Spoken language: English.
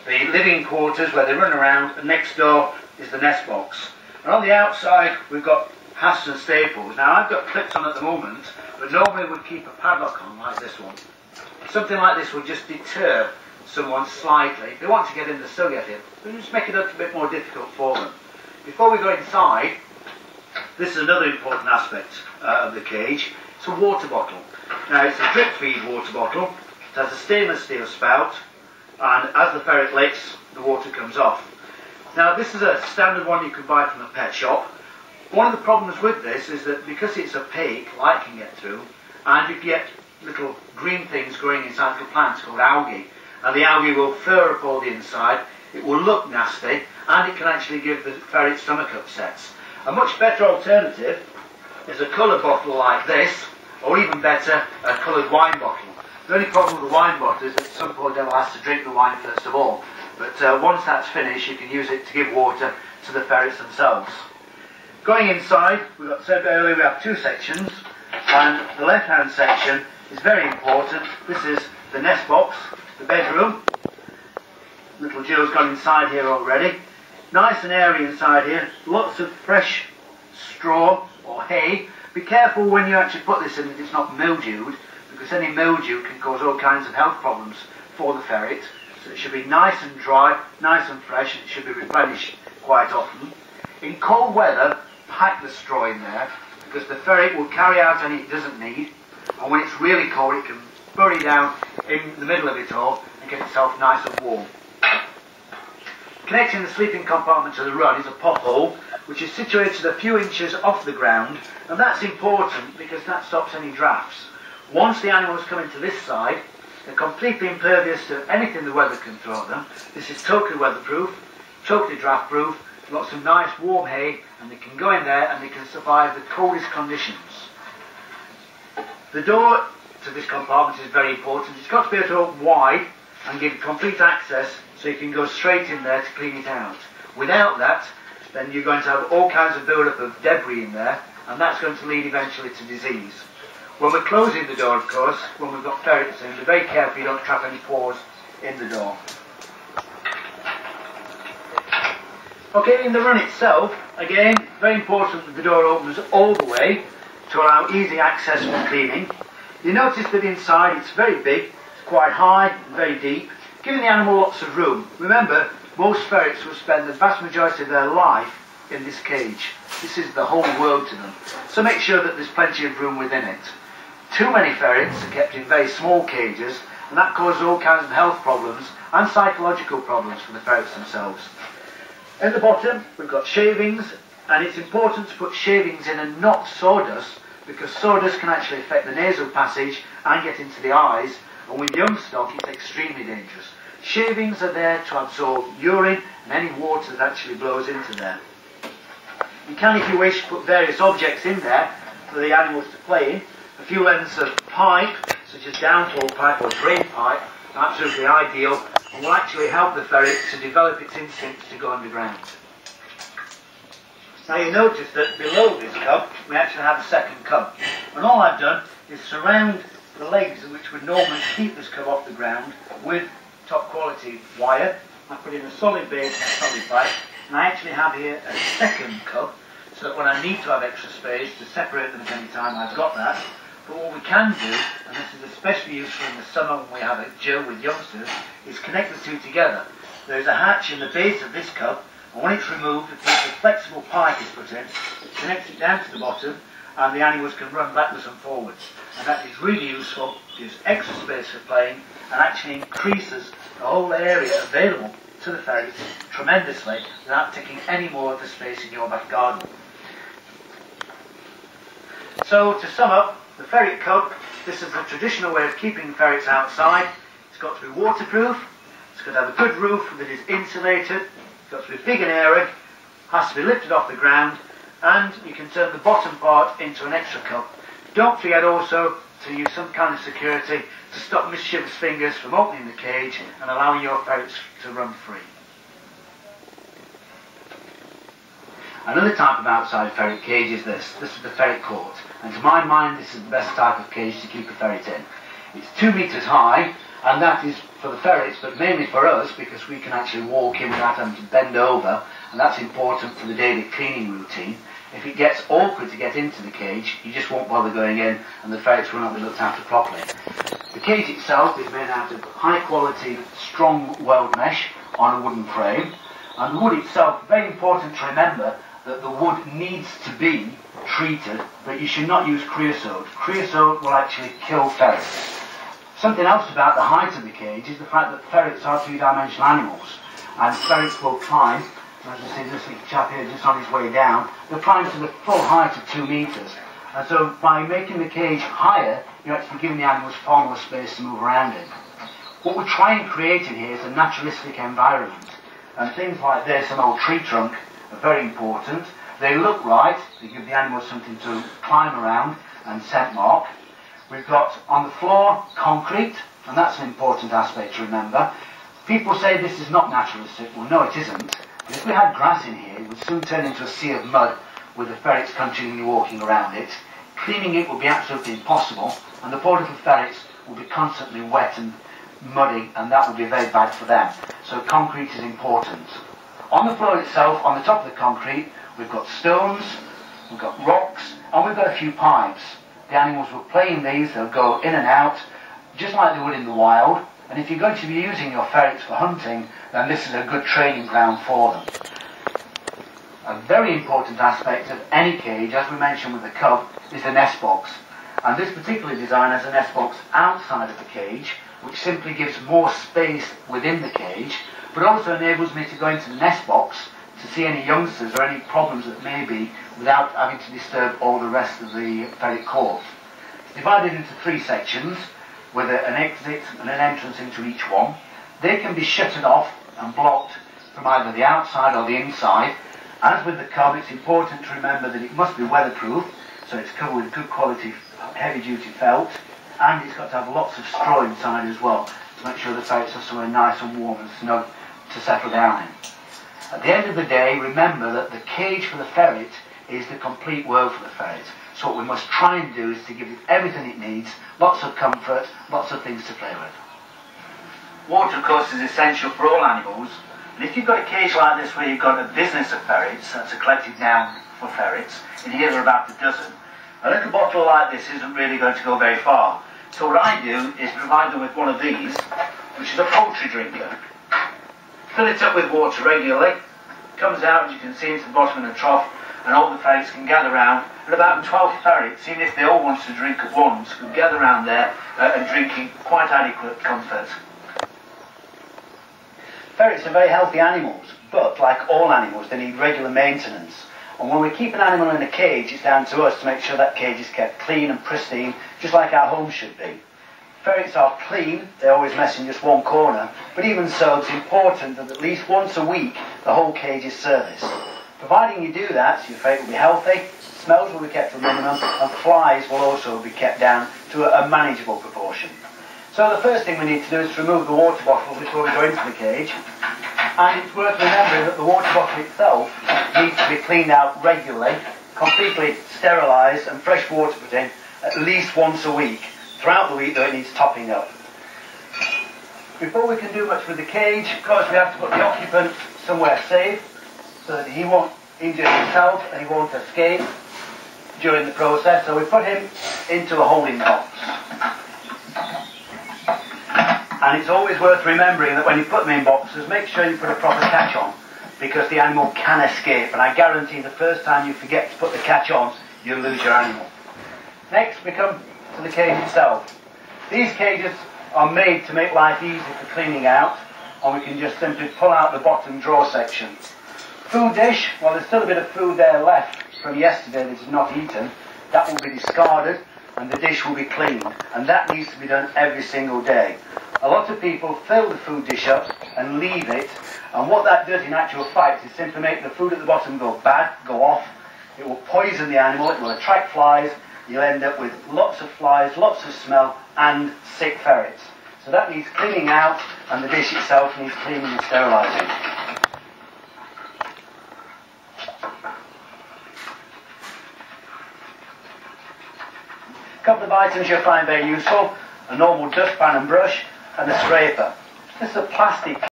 the living quarters where they run around, and next door is the nest box. And on the outside we've got hasps and staples. Now I've got clips on at the moment, but normally we'd keep a padlock on like this one. Something like this would just deter someone slightly. If they want to get in, they still get in. We just make it a little bit more difficult for them. Before we go inside, this is another important aspect of the cage. It's a water bottle. Now it's a drip feed water bottle. It has a stainless steel spout, and as the ferret licks, the water comes off. Now this is a standard one you can buy from a pet shop. One of the problems with this is that because it's opaque, light can get through, and you get little green things growing inside little plants called algae, and the algae will fur up all the inside. It will look nasty, and it can actually give the ferret stomach upsets. A much better alternative is a coloured bottle like this, or even better, a coloured wine bottle. The only problem with the wine bottle is that at some point they'll have to drink the wine first of all. But once that's finished, you can use it to give water to the ferrets themselves. Going inside, we said earlier we have two sections, and the left-hand section is very important. This is the nest box, the bedroom. Little Jill's gone inside here already. Nice and airy inside here. Lots of fresh straw or hay. Be careful when you actually put this in that it's not mildewed, because any mildew can cause all kinds of health problems for the ferret. So it should be nice and dry, nice and fresh, and it should be replenished quite often. In cold weather, pack the straw in there, because the ferret will carry out any it doesn't need, and when it's really cold it can bury down in the middle of it all and get itself nice and warm. Connecting the sleeping compartment to the run is a pothole, which is situated a few inches off the ground, and that's important because that stops any drafts. Once the animals come into this side, they're completely impervious to anything the weather can throw at them. This is totally weatherproof, totally draft proof, lots of nice warm hay, and they can go in there and they can survive the coldest conditions. The door to this compartment is very important. It's got to be able to open wide and give complete access so you can go straight in there to clean it out. Without that, then you're going to have all kinds of build-up of debris in there, and that's going to lead eventually to disease. When we're closing the door, of course, when we've got ferrets in, be very careful you don't trap any paws in the door. Okay, in the run itself, again, very important that the door opens all the way to allow easy access for cleaning. You notice that inside it's very big, it's quite high and very deep, giving the animal lots of room. Remember, most ferrets will spend the vast majority of their life in this cage. This is the whole world to them. So make sure that there's plenty of room within it. Too many ferrets are kept in very small cages, and that causes all kinds of health problems and psychological problems for the ferrets themselves. At the bottom, we've got shavings, and it's important to put shavings in and not sawdust, because sawdust can actually affect the nasal passage and get into the eyes, and with young stock it's extremely dangerous. Shavings are there to absorb urine and any water that actually blows into there. You can, if you wish, put various objects in there for the animals to play in. A few lengths of pipe, such as downflow pipe or drain pipe, are absolutely ideal and will actually help the ferret to develop its instincts to go underground. Now you notice that below this cup we actually have a second cup, and all I've done is surround the legs which would normally keep this cup off the ground with top quality wire. I put in a solid base and a solid pipe, and I actually have here a second cup so that when I need to have extra space to separate them at any time, I've got that. But what we can do, and this is especially useful in the summer when we have a Jill with youngsters, is connect the two together. There's a hatch in the base of this cup, and when it's removed, a piece of flexible pipe is put in, it connects it down to the bottom, and the animals can run backwards and forwards. And that is really useful, gives extra space for playing, and actually increases the whole area available to the ferrets tremendously without taking any more of the space in your back garden. So to sum up, the ferret cup, this is the traditional way of keeping ferrets outside. It's got to be waterproof, it's got to have a good roof that is insulated, it's got to be big and airy, has to be lifted off the ground, and you can turn the bottom part into an extra cup. Don't forget also to use some kind of security to stop mischievous fingers from opening the cage and allowing your ferrets to run free. Another type of outside ferret cage is this. This is the ferret court, and to my mind this is the best type of cage to keep a ferret in. It's 2 meters high, and that is for the ferrets, but mainly for us because we can actually walk in without having to bend over, and that's important for the daily cleaning routine. If it gets awkward to get into the cage, you just won't bother going in and the ferrets will not be looked after properly. The cage itself is made out of high quality, strong weld mesh on a wooden frame, and the wood itself, very important to remember that the wood needs to be treated, but you should not use creosote. Creosote will actually kill ferrets. Something else about the height of the cage is the fact that ferrets are three-dimensional animals, and ferrets will climb, as you see this little chap here just on his way down, they'll climb to the full height of 2 metres. And so by making the cage higher, you're actually giving the animals far more space to move around in. What we're trying to create in here is a naturalistic environment. And things like this, an old tree trunk, are very important. They look right, they give the animals something to climb around and scent mark. We've got on the floor concrete, and that's an important aspect to remember. People say this is not naturalistic. Well, no, it isn't. But if we had grass in here, it would soon turn into a sea of mud with the ferrets continually walking around it. Cleaning it would be absolutely impossible, and the poor little ferrets would be constantly wet and muddy, and that would be very bad for them. So concrete is important. On the floor itself, on the top of the concrete, we've got stones, we've got rocks, and we've got a few pipes. The animals will play in these, they'll go in and out, just like they would in the wild. And if you're going to be using your ferrets for hunting, then this is a good training ground for them. A very important aspect of any cage, as we mentioned with the cub, is the nest box. And this particular design has a nest box outside of the cage, which simply gives more space within the cage, but also enables me to go into the nest box to see any youngsters or any problems that may be without having to disturb all the rest of the ferret court. It's divided into 3 sections with an exit and an entrance into each one. They can be shuttered off and blocked from either the outside or the inside. As with the cub, it's important to remember that it must be weatherproof, so it's covered with good quality heavy-duty felt, and it's got to have lots of straw inside as well to make sure the ferrets have somewhere nice and warm and snug to settle down in. At the end of the day, remember that the cage for the ferret is the complete world for the ferret. So what we must try and do is to give it everything it needs, lots of comfort, lots of things to play with. Water, of course, is essential for all animals. And if you've got a cage like this where you've got a business of ferrets, that's a collective noun for ferrets, in here there are about a dozen, a little bottle like this isn't really going to go very far. So what I do is provide them with one of these, which is a poultry drinker. Fill it up with water regularly, comes out, as you can see, into the bottom of the trough, and all the ferrets can gather round. And about 12 ferrets, even if they all wanted to drink at once, could gather round there and drink in quite adequate comfort. Ferrets are very healthy animals, but like all animals, they need regular maintenance. And when we keep an animal in a cage, it's down to us to make sure that cage is kept clean and pristine, just like our home should be. Ferrets are clean, they always mess in just one corner, but even so, it's important that at least once a week, the whole cage is serviced. Providing you do that, your ferret will be healthy, smells will be kept to a minimum, and flies will also be kept down to a manageable proportion. So the first thing we need to do is to remove the water bottle before we go into the cage. And it's worth remembering that the water bottle itself needs to be cleaned out regularly, completely sterilised and fresh water put in at least once a week. Throughout the week, though, it needs topping up. Before we can do much with the cage, of course, we have to put the occupant somewhere safe so that he won't injure himself and he won't escape during the process. So we put him into a holding box. And it's always worth remembering that when you put them in boxes, make sure you put a proper catch on, because the animal can escape. And I guarantee the first time you forget to put the catch on, you'll lose your animal. Next, we come to the cage itself. These cages are made to make life easy for cleaning out, and we can just simply pull out the bottom drawer section. Food dish, well, there's still a bit of food there left from yesterday that is not eaten. That will be discarded and the dish will be cleaned, and that needs to be done every single day. A lot of people fill the food dish up and leave it, and what that does in actual fact is simply make the food at the bottom go bad, go off. It will poison the animal, it will attract flies. You'll end up with lots of flies, lots of smell, and sick ferrets. So that needs cleaning out, and the dish itself needs cleaning and sterilising. A couple of items you'll find very useful: a normal dustpan and brush, and a scraper. This is a plastic